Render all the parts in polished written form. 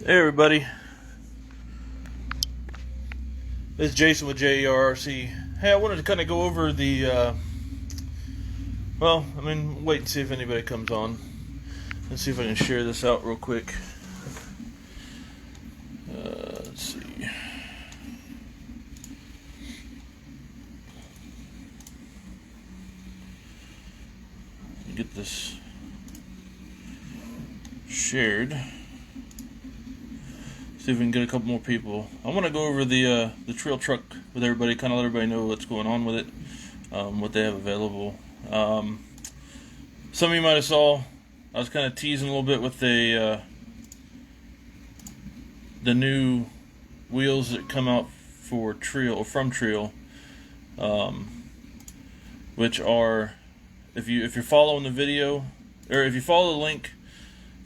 Hey everybody, it's Jason with JERRC. Hey, I wanted to kind of go over the, wait and see if anybody comes on. Let's see if I can share this out real quick. Let's see. Get this shared. See if we can get a couple more people. I want to go over the trail truck with everybody, kind of let everybody know what's going on with it, what they have available. Some of you might have saw I was kind of teasing a little bit with the new wheels that come out for TREAL or from TREAL, which are, if you're following the video or if you follow the link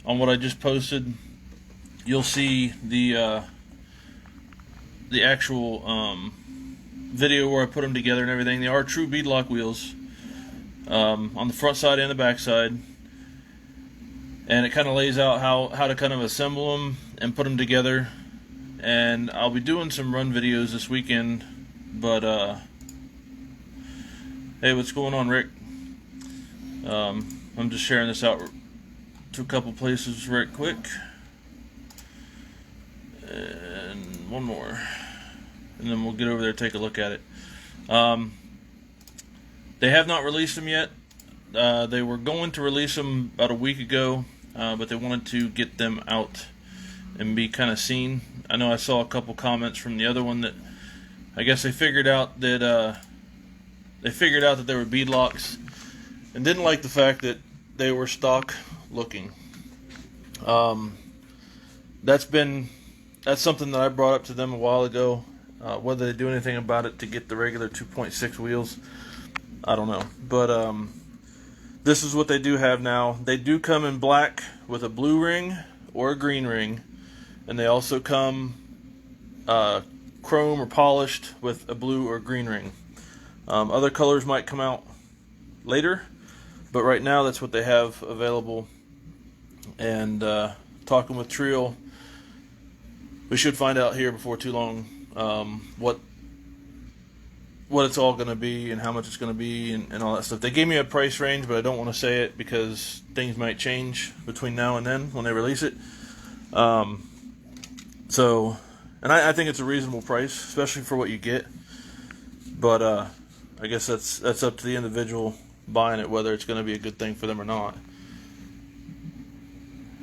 on what I just posted, you'll see the actual video where I put them together and everything. They are true beadlock wheels on the front side and the back side, and it kind of lays out how to kind of assemble them and put them together. And I'll be doing some run videos this weekend, but hey, what's going on, Rick? I'm just sharing this out to a couple places right quick. And one more, and then we'll get over there and take a look at it. They have not released them yet. They were going to release them about a week ago, but they wanted to get them out and be kind of seen. I know I saw a couple comments from the other one that I guess they figured out that they were beadlocks and didn't like the fact that they were stock looking. That's something that I brought up to them a while ago. Whether they do anything about it to get the regular 2.6 wheels, I don't know. But this is what they do have now. They do come in black with a blue ring or a green ring, and they also come chrome or polished with a blue or green ring. Other colors might come out later, but right now that's what they have available. And talking with TREAL, we should find out here before too long what it's all going to be and how much it's going to be and all that stuff. They gave me a price range, but I don't want to say it because things might change between now and then when they release it. I think it's a reasonable price, especially for what you get. But I guess that's up to the individual buying it, whether it's going to be a good thing for them or not.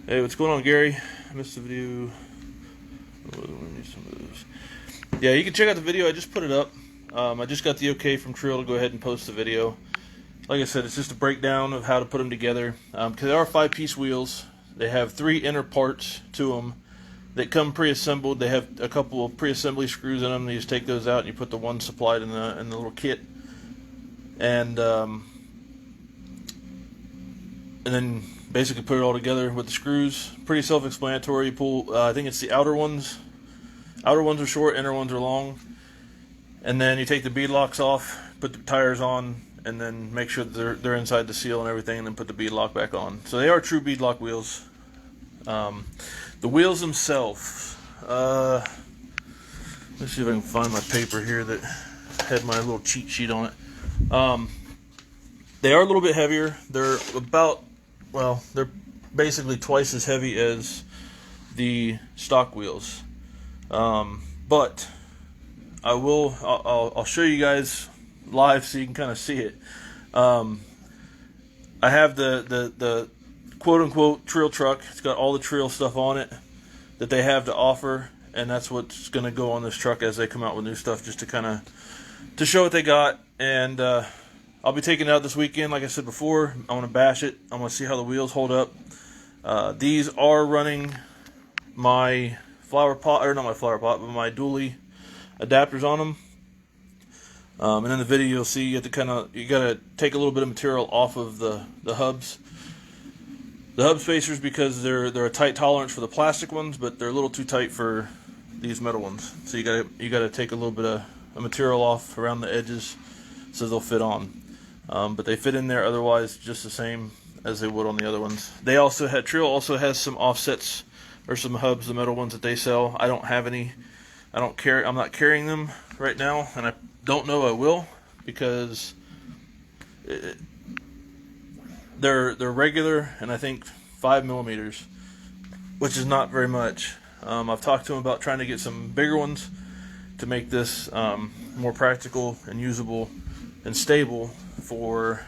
Hey, what's going on, Gary? I missed the video. Yeah, you can check out the video. I just put it up. I just got the okay from TREAL to go ahead and post the video. Like I said, it's just a breakdown of how to put them together. Because they are 5-piece wheels. They have 3 inner parts to them that come pre-assembled. They have a couple of pre-assembly screws in them. You just take those out and you put the one supplied in the little kit. And then basically put it all together with the screws. Pretty self-explanatory. You pull, I think it's the outer ones. Outer ones are short, inner ones are long. And then you take the beadlocks off, put the tires on, and then make sure that they're inside the seal and everything, and then put the beadlock back on. So they are true beadlock wheels. The wheels themselves, let's see if I can find my paper here that had my little cheat sheet on it. They are a little bit heavier. They're they're basically twice as heavy as the stock wheels. But I'll show you guys live so you can kind of see it. I have the quote-unquote TREAL truck. It's got all the TREAL stuff on it that they have to offer, and that's what's going to go on this truck as they come out with new stuff, just to show what they got. And I'll be taking it out this weekend. Like I said before, I want to bash it. I want to see how the wheels hold up. These are running my flower pot, or not my flower pot, but my dually adapters on them. And in the video you'll see you gotta take a little bit of material off of the hubs. The hub spacers, because they're a tight tolerance for the plastic ones, but they're a little too tight for these metal ones. So you gotta take a little bit of material off around the edges so they'll fit on. But they fit in there otherwise just the same as they would on the other ones. They also TREAL also has some offsets or some hubs, the metal ones that they sell. I don't have any. I don't carry. I'm not carrying them right now, and I don't know I will, because they're regular, and I think 5 millimeters, which is not very much. I've talked to them about trying to get some bigger ones to make this more practical and usable and stable for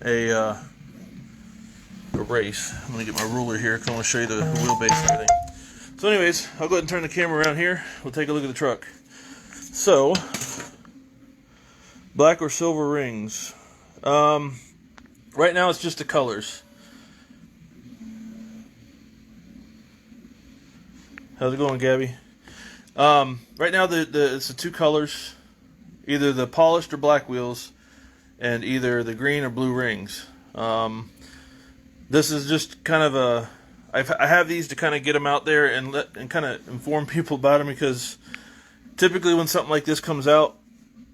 a race. I'm going to get my ruler here because I want to show you the wheelbase and everything. So anyways, I'll go ahead and turn the camera around here. We'll take a look at the truck. So, black or silver rings. Right now it's just the colors. How's it going, Gabby? Right now it's the two colors, either the polished or black wheels, and either the green or blue rings. This is just kind of a, I have these to kind of get them out there and kind of inform people about them, because typically when something like this comes out,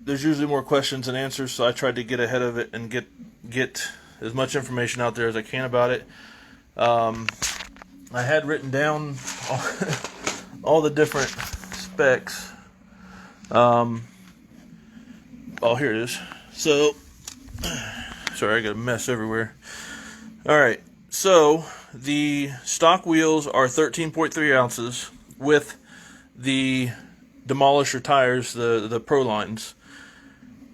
there's usually more questions than answers. So I tried to get ahead of it and get as much information out there as I can about it. I had written down all the different specs. Oh, here it is. So, sorry, I got a mess everywhere. Alright, so the stock wheels are 13.3 ounces with the Demolisher tires, the Pro lines.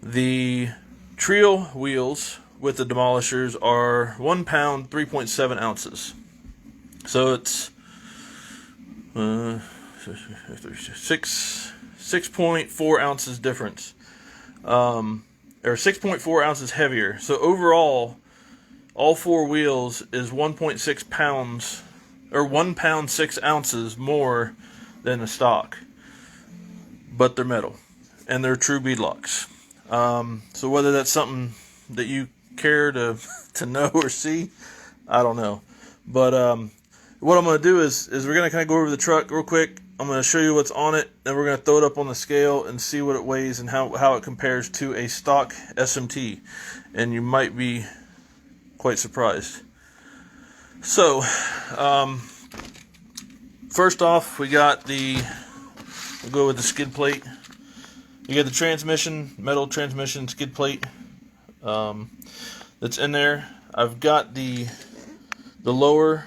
The TREAL wheels with the Demolishers are 1 pound, 3.7 ounces. So it's 6.4 ounces difference, or 6.4 ounces heavier. So overall, all four wheels is 1.6 pounds, or 1 pound 6 ounces more than the stock. But they're metal, and they're true beadlocks. So whether that's something that you care to know or see, I don't know. But what I'm going to do is we're going to kind of go over the truck real quick. I'm going to show you what's on it, and we're going to throw it up on the scale and see what it weighs and how it compares to a stock SMT. And you might be quite surprised. So, first off, we'll go with the skid plate. You got the transmission, metal transmission skid plate that's in there. I've got the lower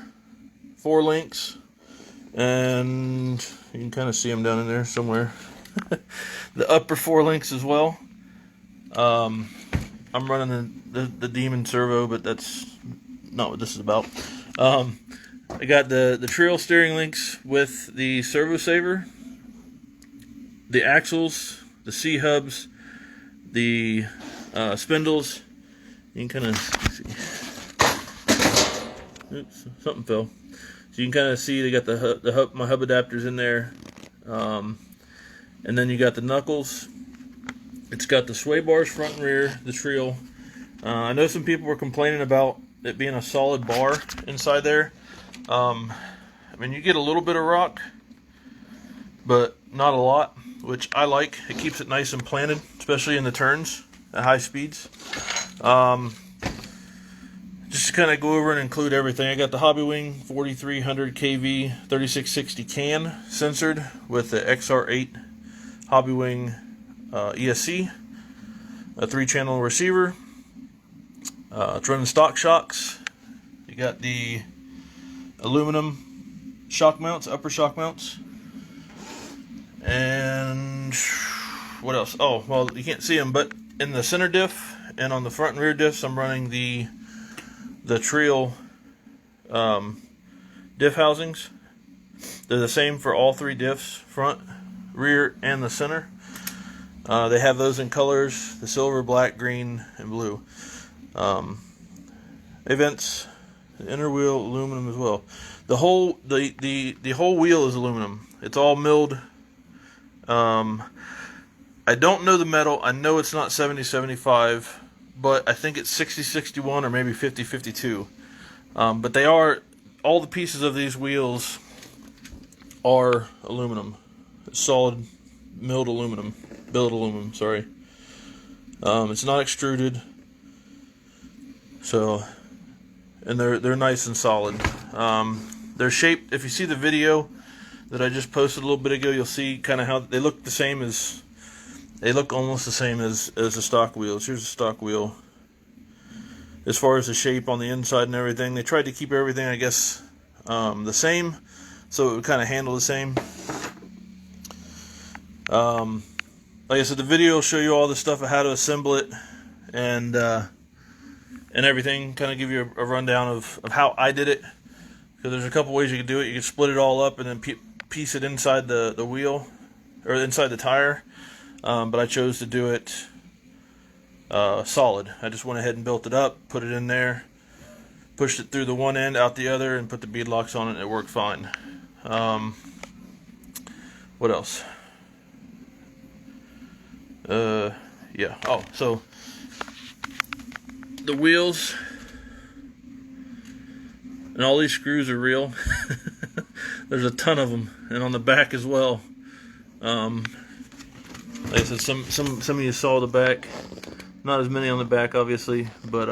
4 links, and you can kind of see them down in there somewhere. The upper 4 links as well. I'm running the Demon servo, but that's not what this is about. I got the TREAL steering links with the servo saver, the axles, the C-hubs, the spindles. You can kind of see. Oops, something fell. So you can kind of see they got my hub adapters in there, and then you got the knuckles. It's got the sway bars front and rear, the TREAL. I know some people were complaining about it being a solid bar inside there. I mean, you get a little bit of rock, but not a lot, which I like. It keeps it nice and planted, especially in the turns at high speeds. Just to kind of go over and include everything, I got the Hobbywing 4300 kV 3660 can censored with the XR8 Hobbywing ESC, a 3-channel receiver. It's running stock shocks. You got the aluminum shock mounts, upper shock mounts. And what else? Oh, well, you can't see them, but in the center diff and on the front and rear diffs, I'm running the TREAL diff housings. They're the same for all 3 diffs, front, rear, and the center. They have those in colors: the silver, black, green, and blue. Events, the inner wheel, aluminum as well. The whole wheel is aluminum. It's all milled. I don't know the metal. I know it's not 7075, but I think it's 6061 or maybe 5052. But they are, all the pieces of these wheels are aluminum, solid milled aluminum, billet aluminum. Sorry. It's not extruded. So, and they're nice and solid. They're shaped, if you see the video that I just posted a little bit ago, you'll see kind of how they look the same as, they look almost the same as the stock wheels. Here's a stock wheel. As far as the shape on the inside and everything, they tried to keep everything, I guess, the same, so it would kind of handle the same. Like I said, the video will show you all the stuff of how to assemble it and everything, kind of give you a rundown of how I did it. Because there's a couple ways you can do it. You can split it all up and then piece it inside the wheel, or inside the tire. But I chose to do it solid. I just went ahead and built it up, put it in there, pushed it through the one end, out the other, and put the bead locks on it, and it worked fine. What else? Yeah. Oh, so the wheels and all these screws are real. There's a ton of them, and on the back as well. Like I said, some of you saw the back. Not as many on the back, obviously, but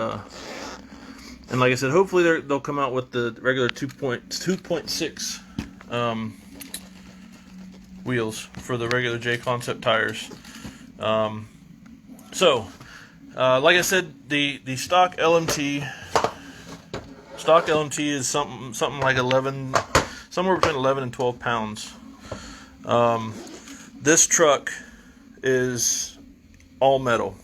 and like I said, hopefully they'll come out with the regular 2.6 wheels for the regular J Concept tires. Like I said, the stock LMT is something like 11, somewhere between 11 and 12 pounds. This truck is all metal.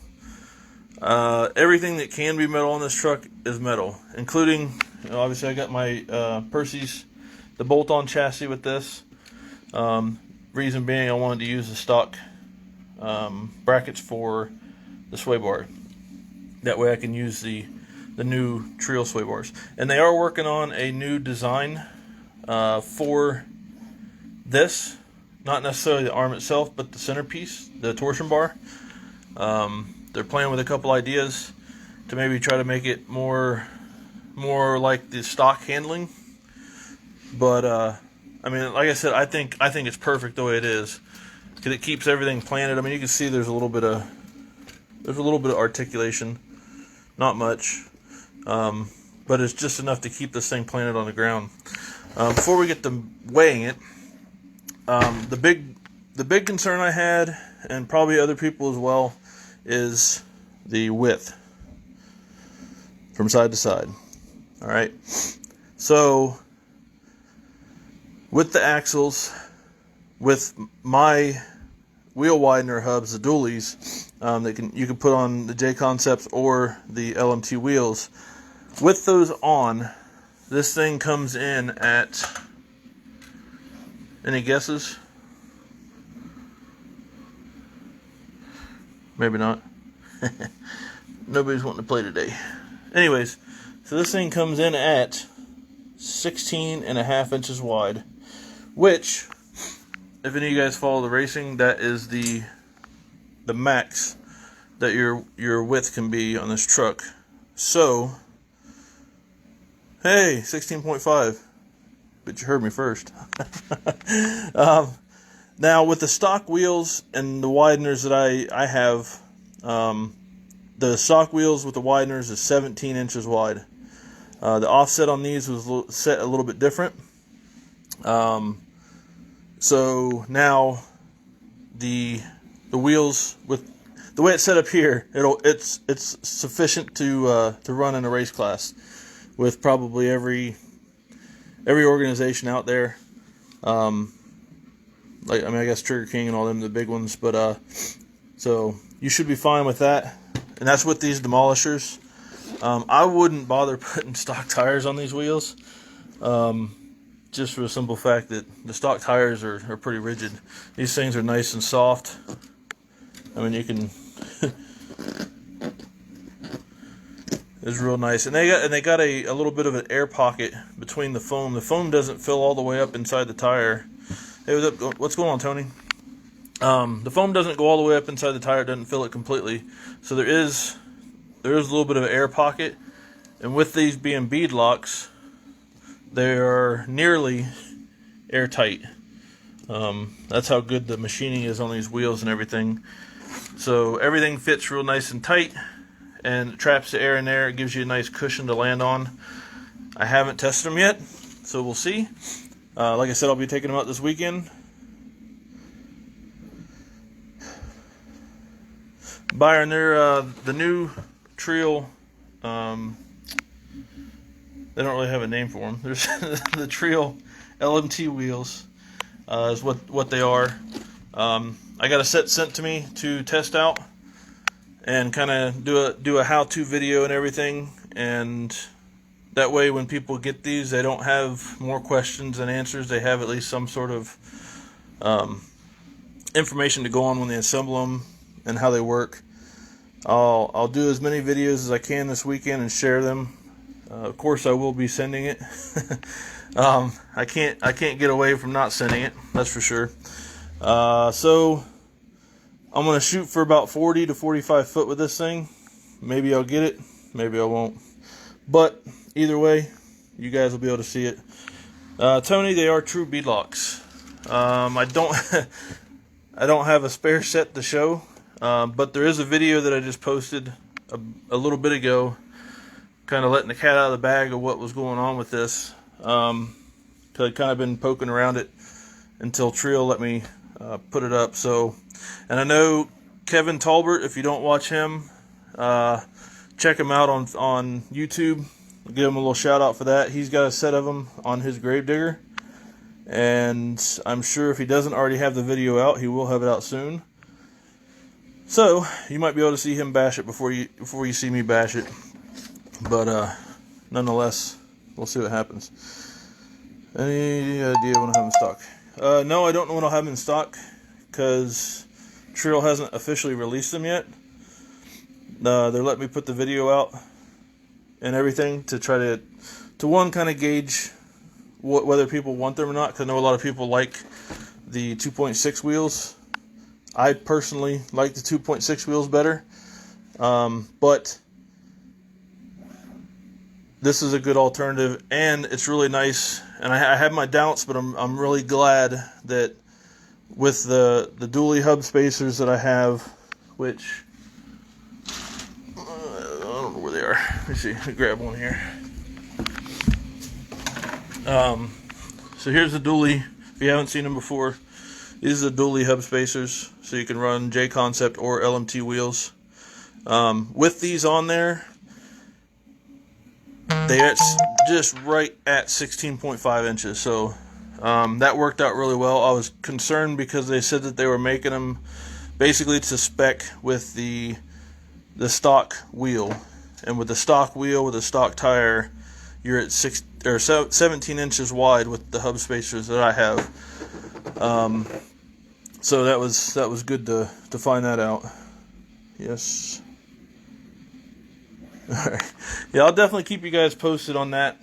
Everything that can be metal on this truck is metal, including, obviously I got my Percy's, the bolt-on chassis with this. Reason being, I wanted to use the stock brackets for the sway bar. That way I can use the new TREAL sway bars. And they are working on a new design for this. Not necessarily the arm itself, but the centerpiece, the torsion bar. They're playing with a couple ideas to maybe try to make it more like the stock handling. But I mean, like I said, I think it's perfect the way it is, because it keeps everything planted. I mean, you can see there's a little bit of articulation, not much, but it's just enough to keep this thing planted on the ground. Before we get to weighing it, the big concern I had, and probably other people as well, is the width from side to side. All right, so with the axles, with my wheel widener hubs, the dualies, you can put on the J Concepts or the LMT wheels. With those on, this thing comes in at, any guesses? Maybe not. Nobody's wanting to play today. Anyways, so this thing comes in at 16.5 inches wide, which, if any of you guys follow the racing, that is the max that your width can be on this truck. So, hey, 16.5. But you heard me first. Now, with the stock wheels and the wideners that I have, the stock wheels with the wideners is 17 inches wide. The offset on these was set a little bit different. So now the wheels, with the way it's set up here, it's sufficient to run in a race class with probably every organization out there. Like, I mean, I guess Trigger King and all them, the big ones, but so you should be fine with that. And that's with these demolishers. I wouldn't bother putting stock tires on these wheels, just for the simple fact that the stock tires are pretty rigid. These things are nice and soft. I mean, you can it's real nice, and they got a little bit of an air pocket between the foam. The foam doesn't fill all the way up inside the tire. Hey, what's going on, Tony? The foam doesn't go all the way up inside the tire. It doesn't fill it completely. So there is a little bit of an air pocket. And with these being bead locks, they are nearly airtight. That's how good the machining is on these wheels and everything. So everything fits real nice and tight, and it traps the air in there. It gives you a nice cushion to land on. I haven't tested them yet, So we'll see. Like I said, I'll be taking them out this weekend. Byron, they're the new TREAL. They don't really have a name for them. There's the TREAL LMT wheels is what they are. I got a set sent to me to test out and kind of do a how-to video and everything, and that way when people get these, they don't have more questions than answers. They have at least some sort of information to go on when they assemble them and how they work. I'll do as many videos as I can this weekend and share them. Of course, I will be sending it. I can't get away from not sending it. That's for sure. So I'm gonna shoot for about 40 to 45 foot with this thing. Maybe I'll get it. Maybe I won't. But either way, you guys will be able to see it. Tony, they are true beadlocks. I don't have a spare set to show, but there is a video that I just posted a little bit ago, kind of letting the cat out of the bag of what was going on with this. Cause I'd kind of been poking around it until TREAL let me put it up. So, and I know Kevin Talbert, if you don't watch him, check him out on YouTube. Give him a little shout out for that. He's got a set of them on his Gravedigger, and I'm sure if he doesn't already have the video out, he will have it out soon. So you might be able to see him bash it before you see me bash it. But nonetheless, we'll see what happens. Any idea when I'll have in stock? No, I don't know when I'll have them in stock because TREAL hasn't officially released them yet. They're letting me put the video out and everything to try to one, kind of gauge whether people want them or not, because I know a lot of people like the 2.6 wheels. I personally like the 2.6 wheels better, but this is a good alternative, and it's really nice. And I have my doubts, but I'm really glad that with the dually hub spacers that I have, which I don't know where they are. Let me see. Let me grab one here. So here's the dually. If you haven't seen them before, these are the dually hub spacers, so you can run J Concept or LMT wheels. With these on there, they're just right at 16.5 inches. So that worked out really well. I was concerned because they said that they were making them basically to spec with the stock wheel, and with the stock wheel with a stock tire, you're at 17 inches wide with the hub spacers that I have. So that was good to find that out. Yes. All right. Yeah, I'll definitely keep you guys posted on that.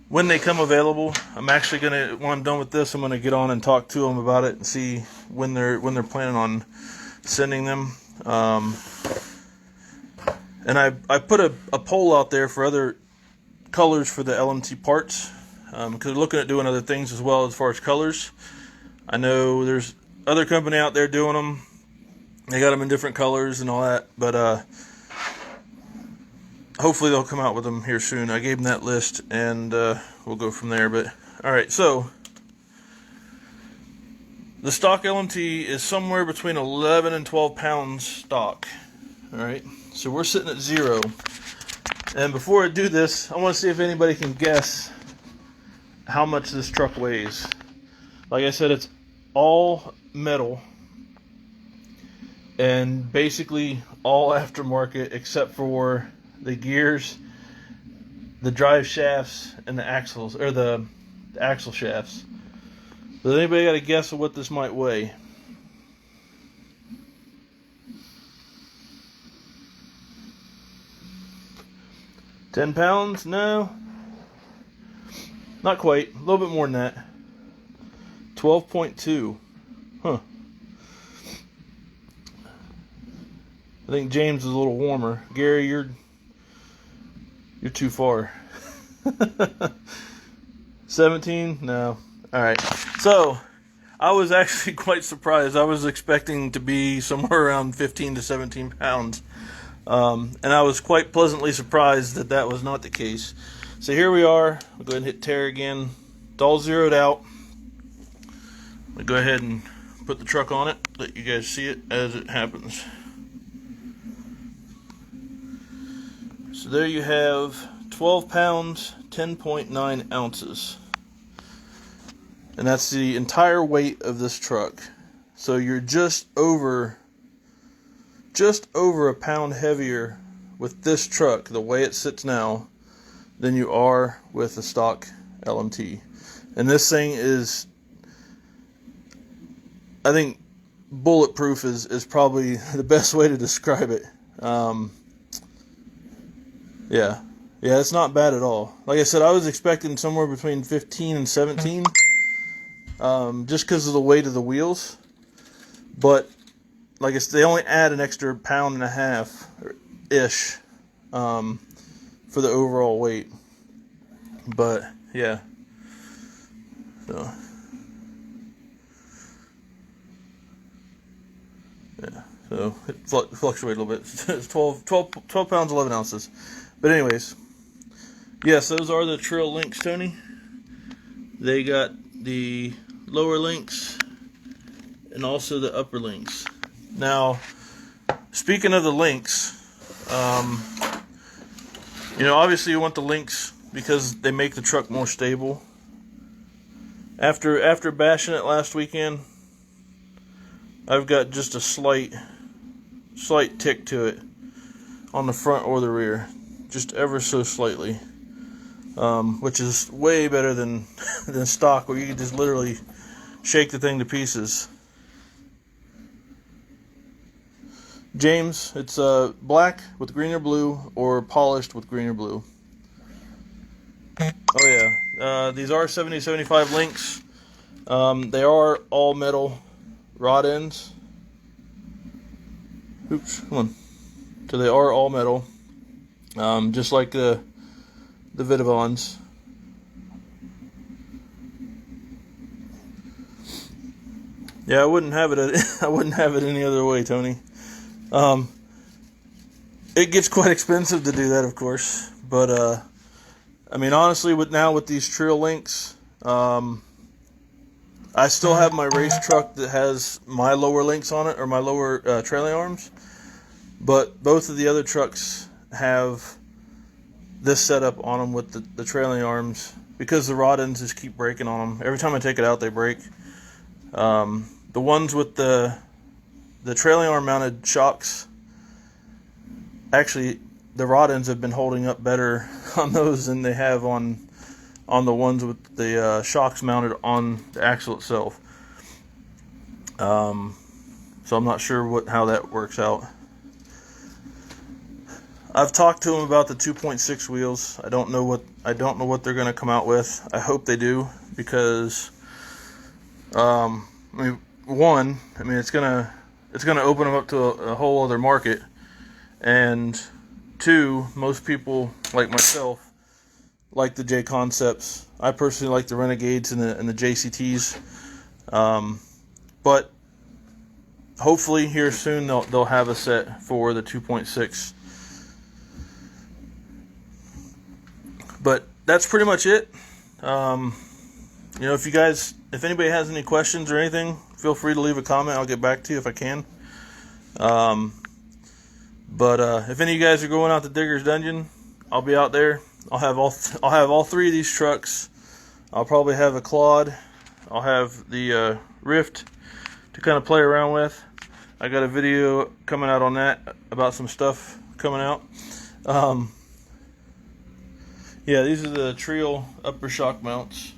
When they come available, I'm actually gonna, when I'm done with this, I'm gonna get on and talk to them about it and see when they're planning on sending them. And I put a poll out there for other colors for the LMT parts, because they're looking at doing other things as well as far as colors. I know there's other company out there doing them. They got them in different colors and all that, but hopefully they'll come out with them here soon. I gave them that list, and we'll go from there. But all right, so the stock LMT is somewhere between 11 and 12 pounds stock. All right, so we're sitting at 0. And before I do this, I want to see if anybody can guess how much this truck weighs. Like I said, it's all metal and basically all aftermarket except for the gears, the drive shafts, and the axles, or the axle shafts. Does anybody got a guess of what this might weigh? £10? No. Not quite. A little bit more than that. 12.2. Huh. I think James is a little warmer. Gary, you're too far. 17? No. Alright. So, I was actually quite surprised. I was expecting to be somewhere around 15 to 17 pounds. And I was quite pleasantly surprised that that was not the case. So here we are. We'll go ahead and hit tear again. It's all zeroed out. We'll go ahead and put the truck on it, let you guys see it as it happens. So there you have 12 pounds, 10.9 ounces. And that's the entire weight of this truck. So you're just over a pound heavier with this truck, the way it sits now, than you are with the stock LMT. And this thing is, I think, bulletproof is probably the best way to describe it. Yeah, it's not bad at all. Like I said, I was expecting somewhere between 15 and 17, just because of the weight of the wheels. But like I said, they only add an extra pound and a half ish for the overall weight. But yeah, so it fluctuates a little bit. It's 12 pounds 11 ounces. But anyways, yes, those are the trail links, Tony. They got the lower links and also the upper links. Now, speaking of the links, obviously you want the links because they make the truck more stable. After bashing it last weekend, I've got just a slight tick to it on the front or the rear, just ever so slightly, which is way better than stock, where you can just literally shake the thing to pieces. James, it's black with green or blue, or polished with green or blue. Oh yeah, these are 70-75 links. They are all metal rod ends. Oops, come on. So they are all metal, just like the Vitavons. Yeah, I wouldn't have it any other way, Tony. It gets quite expensive to do that, of course, but I mean, honestly, with these trail links, I still have my race truck that has my lower links on it, or my lower trailing arms, but both of the other trucks have this setup on them with the trailing arms, because the rod ends just keep breaking on them. Every time I take it out, they break. The ones with the trailing arm mounted shocks, actually, the rod ends have been holding up better on those than they have on the ones with the shocks mounted on the axle itself. So I'm not sure how that works out. I've talked to them about the 2.6 wheels. I don't know what they're going to come out with. I hope they do, because it's gonna open them up to a whole other market, and two, most people like myself like the J Concepts. I personally like the Renegades and the JCTs, but hopefully here soon they'll have a set for the 2.6. But that's pretty much it. If anybody has any questions or anything, feel free to leave a comment. I'll get back to you if I can. But if any of you guys are going out to Digger's Dungeon, I'll be out there. I'll have all three of these trucks. I'll probably have a Claude. I'll have the Rift to kind of play around with. I got a video coming out on that about some stuff coming out. Yeah, these are the TREAL upper shock mounts.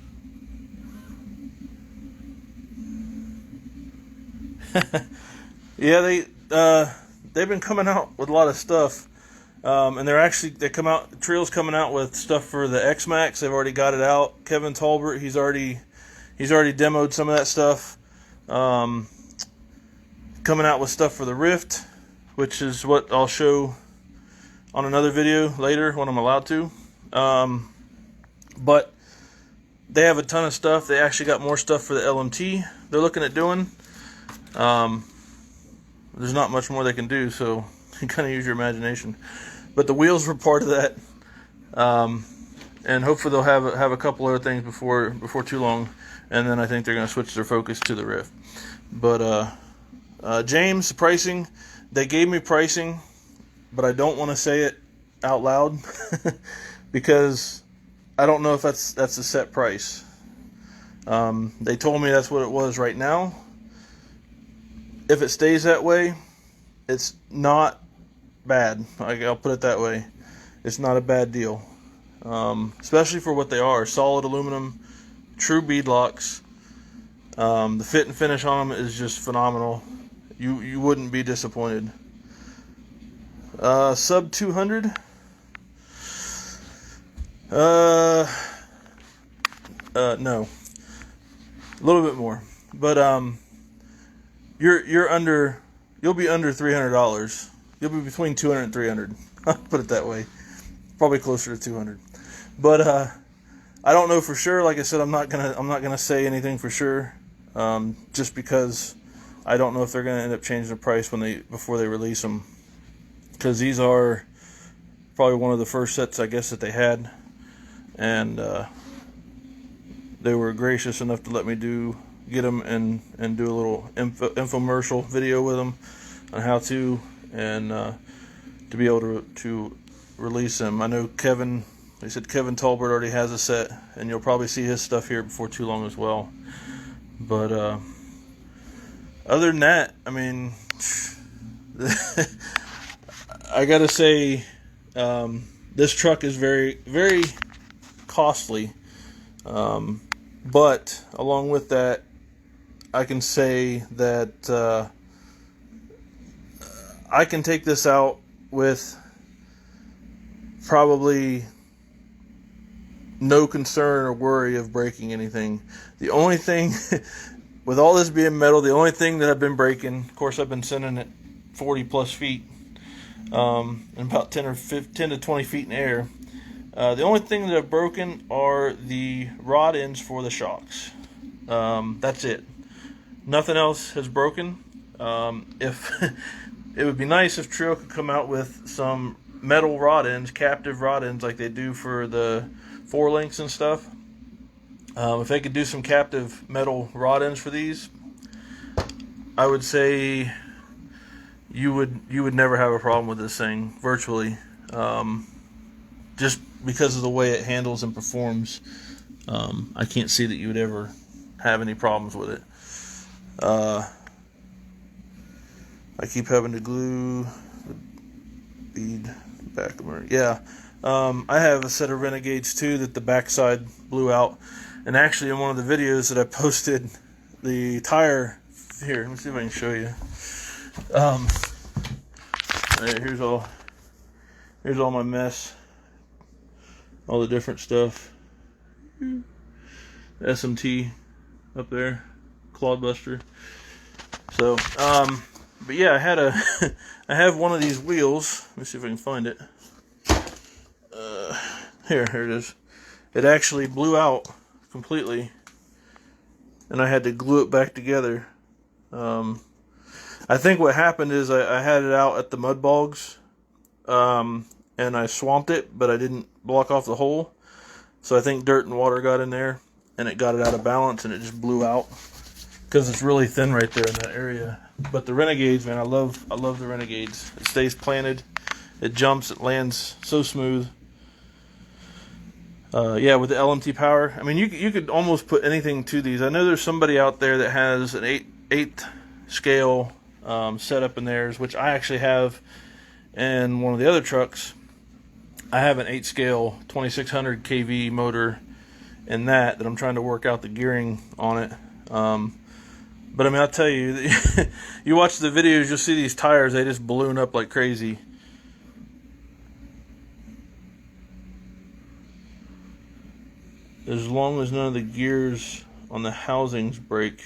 Yeah, they've been coming out with a lot of stuff, and TREAL's coming out with stuff for the X-Max. They've already got it out. Kevin Talbert, he's already demoed some of that stuff. Coming out with stuff for the Rift, which is what I'll show on another video later when I'm allowed to. But they have a ton of stuff. They actually got more stuff for the LMT they're looking at doing. There's not much more they can do, so you kind of use your imagination. But the wheels were part of that. and hopefully they'll have a couple other things before too long, and then I think they're going to switch their focus to the Rift. But James, pricing, they gave me pricing, but I don't want to say it out loud because I don't know if that's a set price. They told me that's what it was right now. If it stays that way, it's not bad. I'll put it that way. It's not a bad deal, especially for what they are. Solid aluminum, true beadlocks. The fit and finish on them is just phenomenal. You wouldn't be disappointed. Sub 200. No, a little bit more, but you'll be under $300. You'll be between $200 and $300. I'll put it that way. Probably closer to $200. But I don't know for sure. Like I said, I'm not gonna say anything for sure, just because I don't know if they're gonna end up changing the price before they release them, because these are probably one of the first sets I guess that they had, and they were gracious enough to let me get them and do a little infomercial video with them on how to, and to be able to release them. I know they said Kevin Tolbert already has a set, and you'll probably see his stuff here before too long as well. But other than that, I mean, I gotta say, this truck is very, very costly. But along with that, I can say that I can take this out with probably no concern or worry of breaking anything. The only thing, with all this being metal, the only thing that I've been breaking, of course I've been sending it 40 plus feet, and about 10 to 20 feet in air. The only thing that I've broken are the rod ends for the shocks. That's it. Nothing else has broken. If it would be nice if TREAL could come out with some metal rod ends, captive rod ends, like they do for the 4-links and stuff. If they could do some captive metal rod ends for these, I would say you would never have a problem with this thing, virtually. Just because of the way it handles and performs, I can't see that you would ever have any problems with it. I keep having to glue the bead back of it. Yeah. I have a set of Renegades too that the backside blew out. And actually, in one of the videos that I posted, the tire, here, let me see if I can show you. Right, here's all my mess, all the different stuff. SMT up there, Clodbuster. So, but yeah, I have one of these wheels. Let me see if I can find it. Here it is. It actually blew out completely, and I had to glue it back together. I think what happened is I had it out at the mud bogs, and I swamped it, but I didn't block off the hole. So I think dirt and water got in there, and it got it out of balance, and it just blew out because it's really thin right there in that area. But the Renegades, man, I love the Renegades. It stays planted, it jumps, it lands so smooth. Yeah, with the LMT power, I mean, you could almost put anything to these. I know there's somebody out there that has an 8 scale setup in theirs, which I actually have in one of the other trucks. I have an 8 scale 2600 kV motor in that I'm trying to work out the gearing on it. But I mean, I'll tell you, you watch the videos, you'll see these tires, they just balloon up like crazy. As long as none of the gears on the housings break,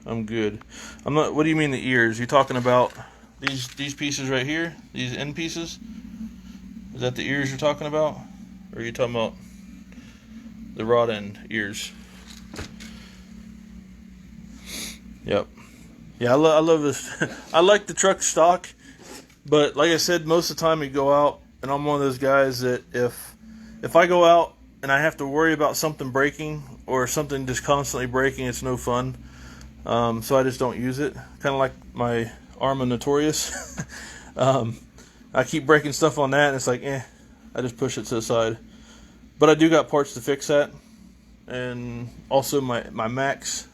I'm good. I'm not. What do you mean the ears? You talking about these pieces right here? These end pieces? Is that the ears you're talking about? Or are you talking about the rod end ears? Yep. Yeah, I love this. I like the truck stock, but like I said, most of the time you go out, and I'm one of those guys that if I go out and I have to worry about something breaking or something just constantly breaking, it's no fun. So I just don't use it. Kind of like my Arma Notorious. I keep breaking stuff on that, and it's like, I just push it to the side. But I do got parts to fix that, and also my Max.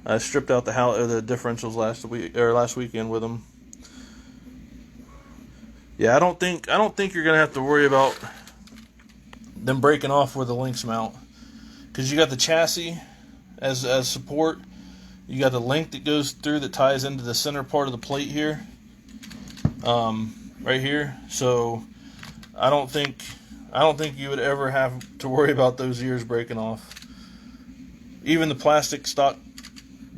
I stripped out the differentials last weekend with them. Yeah, I don't think you're gonna have to worry about them breaking off with a Lynx mount, because you got the chassis as support. You got the link that goes through that ties into the center part of the plate here, right here. So I don't think you would ever have to worry about those ears breaking off. Even the plastic stock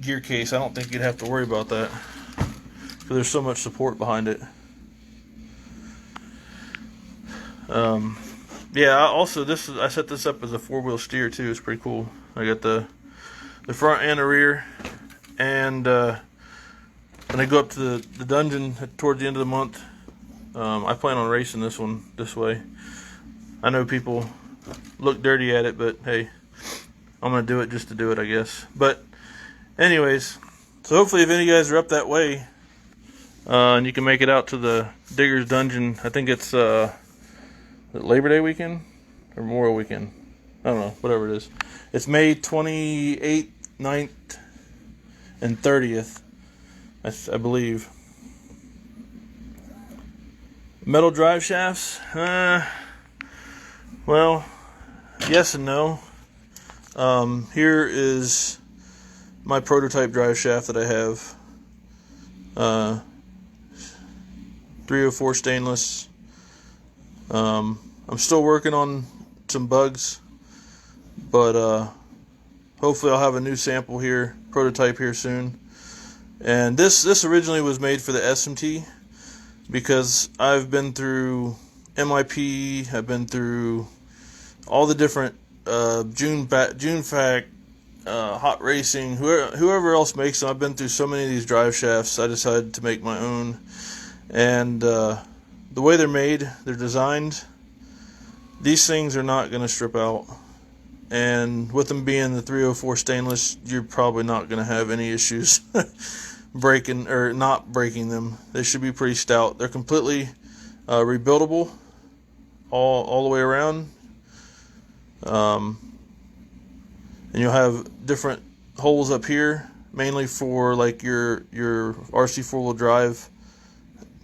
gear case, I don't think you'd have to worry about that, because there's so much support behind it. Yeah. I set this up as a 4-wheel steer too. It's pretty cool. I got the front and the rear, and when I go up to the dungeon towards the end of the month, I plan on racing this one this way. I know people look dirty at it, but hey, I'm gonna do it just to do it, I guess. But anyways, so hopefully if any of you guys are up that way, and you can make it out to the Digger's Dungeon, I think it's Labor Day weekend or Memorial weekend. I don't know, whatever it is. It's May 28th, 9th, and 30th, I believe. Metal drive shafts? Well, yes and no. Here is my prototype drive shaft that I have. 304 stainless. I'm still working on some bugs, but hopefully I'll have a new sample here, prototype here soon. And this originally was made for the SMT, because I've been through MIP, I've been through all the different June Fac, Hot Racing, whoever else makes them. I've been through so many of these drive shafts. I decided to make my own, and the way they're made, they're designed, these things are not going to strip out. And with them being the 304 stainless, you're probably not going to have any issues breaking or not breaking them. They should be pretty stout. They're completely rebuildable all the way around. And you'll have different holes up here, mainly for like your RC 4-wheel drive.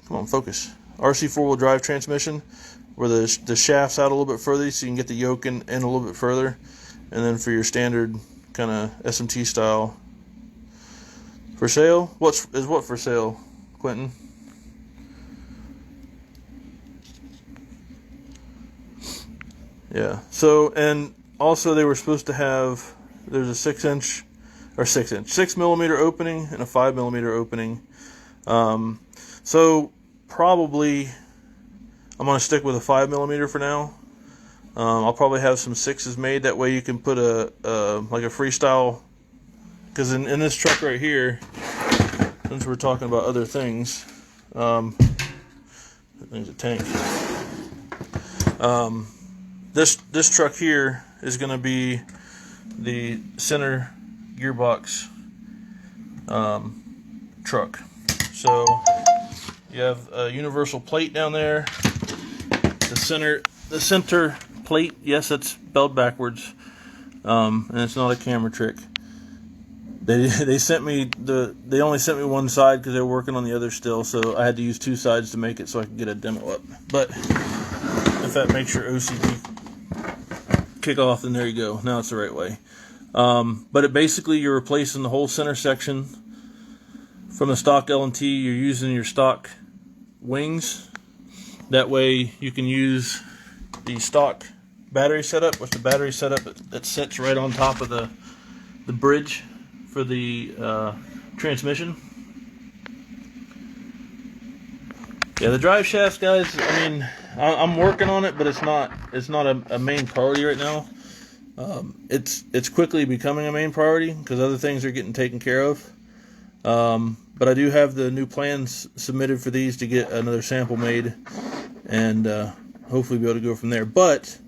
Come on, focus. RC 4-wheel drive transmission, where the shaft's out a little bit further, so you can get the yoke in a little bit further. And then for your standard kind of SMT style. For sale? What for sale, Quentin? Yeah. So, and also they were supposed to have, there's a 6 millimeter opening and a 5 millimeter opening. So probably I'm going to stick with a 5 millimeter for now. I'll probably have some 6s made. That way you can put like a freestyle, because in this truck right here, since we're talking about other things, that thing's a tank. This truck here is going to be the center gearbox truck. So you have a universal plate down there. The center plate, yes, it's spelled backwards, and it's not a camera trick. They sent me they only sent me one side because they were working on the other still, so I had to use 2 sides to make it so I could get a demo up. But if that makes your OCD kick off, then there you go. Now it's the right way. But basically you're replacing the whole center section from the stock LMT. You're using your stock wings. That way you can use the stock battery setup, with the battery setup that sits right on top of the bridge for the transmission. Yeah, the drive shafts, guys, I mean, I'm working on it, but it's not a main priority right now. It's quickly becoming a main priority because other things are getting taken care of. But I do have the new plans submitted for these to get another sample made, and hopefully be able to go from there. But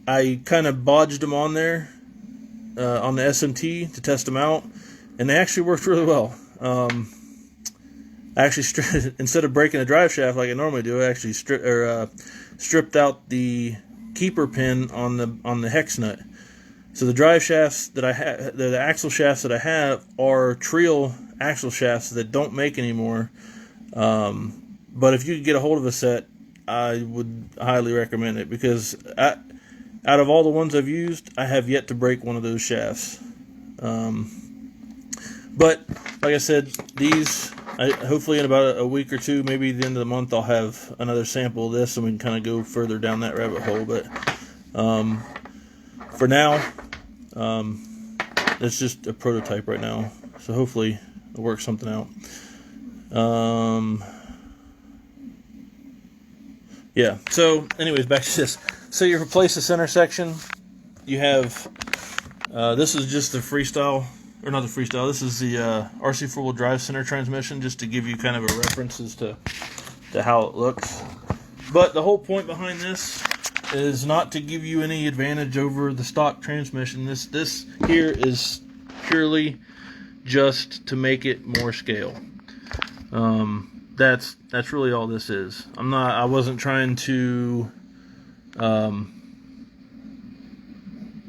I kind of bodged them on there on the SMT to test them out, and they actually worked really well. I actually instead of breaking the drive shaft like I normally do, I actually stripped out the keeper pin on the hex nut. So the drive shafts that I have, the axle shafts that I have, are TREAL axle shafts that don't make anymore. But if you could get a hold of a set, I would highly recommend it, because out of all the ones I've used, I have yet to break one of those shafts. But like I said, these, hopefully in about a week or two, maybe the end of the month, I'll have another sample of this, and we can kind of go further down that rabbit hole. But for now, it's just a prototype right now, so hopefully it'll work something out. Yeah, so anyways, back to this. So you replace the center section. You have, this is just the freestyle, or not the freestyle, this is the RC four-wheel drive center transmission, just to give you kind of a reference as to how it looks. But the whole point behind this is not to give you any advantage over the stock transmission. This here is purely just to make it more scale. That's really all this is. I wasn't trying to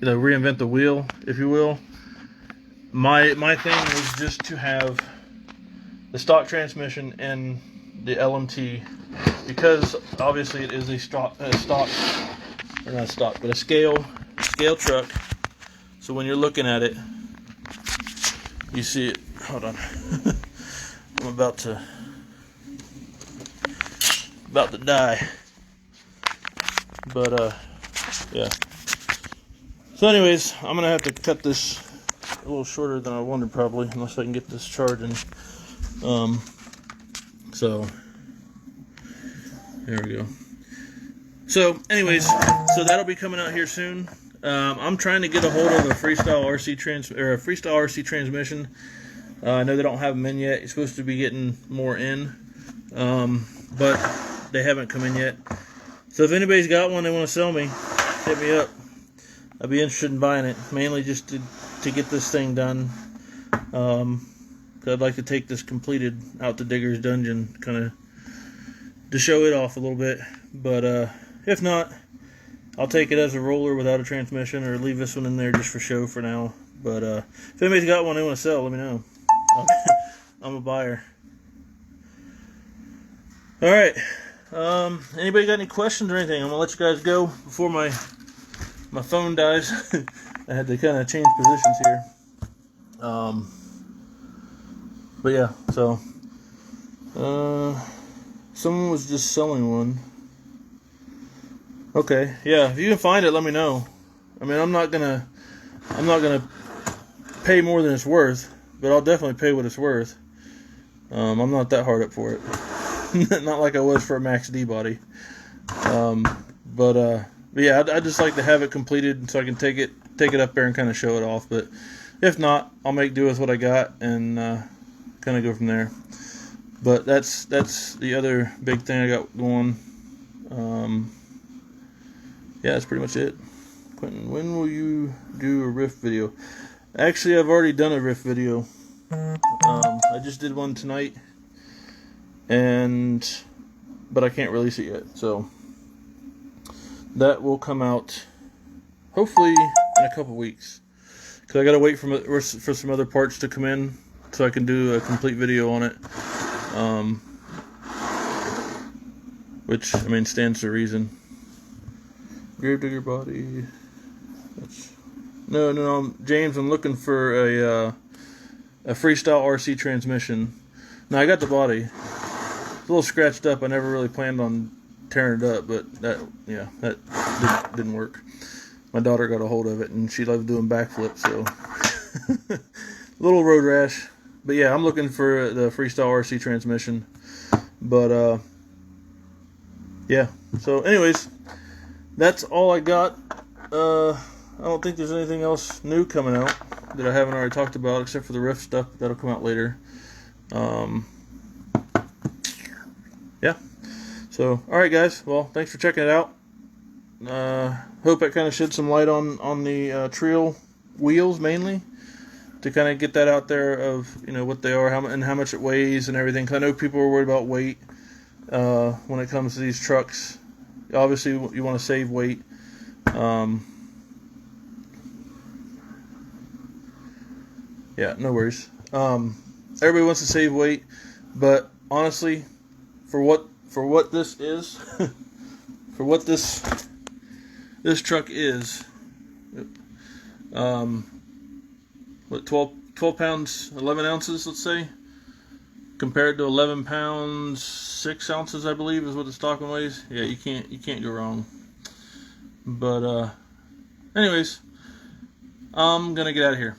reinvent the wheel, if you will. My thing was just to have the stock transmission and the LMT, because obviously it is a scale truck. So when you're looking at it, you see it. Hold on, I'm about to die. But yeah. So anyways, I'm gonna have to cut this a little shorter than I wanted, probably, unless I can get this charging. So there we go. So anyways, so that'll be coming out here soon. I'm trying to get a hold of a freestyle RC transmission. I know they don't have them in yet. You're supposed to be getting more in, but they haven't come in yet. So if anybody's got one they want to sell me, hit me up. I'd be interested in buying it, mainly just to get this thing done. I'd like to take this completed out to Digger's Dungeon, kind of to show it off a little bit. But if not, I'll take it as a roller without a transmission, or leave this one in there just for show for now. But if anybody's got one they want to sell, let me know. I'm a buyer. Alright, anybody got any questions or anything? I'm going to let you guys go before my phone dies. I had to kind of change positions here. But yeah, so someone was just selling one. Okay, yeah, if you can find it, let me know. I mean, I'm not gonna pay more than it's worth, but I'll definitely pay what it's worth. I'm not that hard up for it. Not like I was for a Max D body. But yeah, I'd just like to have it completed so I can take it up there and kind of show it off. But if not, I'll make do with what I got and kind of go from there. But that's the other big thing I got going. Yeah, that's pretty much it. Quentin, when will you do a riff video? Actually, I've already done a riff video. I just did one tonight, but I can't release it yet. So that will come out hopefully in a couple weeks, because I gotta wait for some other parts to come in so I can do a complete video on it. Which, I mean, stands to reason. Gravedigger body. No, James, I'm looking for a freestyle RC transmission. Now, I got the body. It's a little scratched up. I never really planned on tearing it up, but that didn't work. My daughter got a hold of it, and she loved doing backflips, so little road rash. But yeah, I'm looking for the freestyle RC transmission. But yeah. So, anyways, that's all I got. I don't think there's anything else new coming out that I haven't already talked about, except for the riff stuff that'll come out later. Yeah. So, alright guys, well, thanks for checking it out. hope it kind of shed some light on the TREAL wheels mainly, to kind of get that out there of, you know, what they are, how much it weighs and everything. 'Cause I know people are worried about weight when it comes to these trucks. Obviously, you want to save weight. Yeah, no worries. Everybody wants to save weight, but honestly, for what this is, for what this truck is, what 12 pounds 11 ounces, let's say, compared to 11 pounds 6 ounces, I believe is what the stocking weighs. Yeah, you can't go wrong. But anyways, I'm gonna get out of here.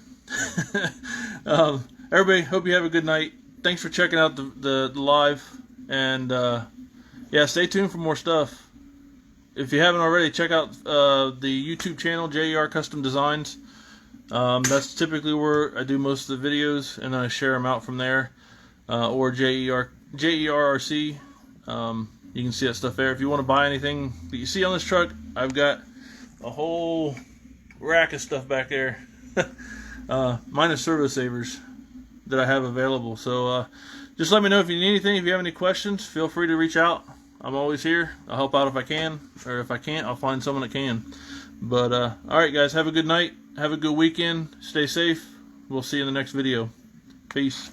Everybody, hope you have a good night. Thanks for checking out the live, and yeah, stay tuned for more stuff. If you haven't already, check out the YouTube channel, JER Custom Designs. That's typically where I do most of the videos, and then I share them out from there, or JERRC. You can see that stuff there. If you want to buy anything that you see on this truck, I've got a whole rack of stuff back there. Minus servo savers that I have available. So just let me know if you need anything. If you have any questions, feel free to reach out. I'm always here. I'll help out if I can, or if I can't, I'll find someone that can. But alright guys, have a good night, have a good weekend, stay safe. We'll see you in the next video. Peace.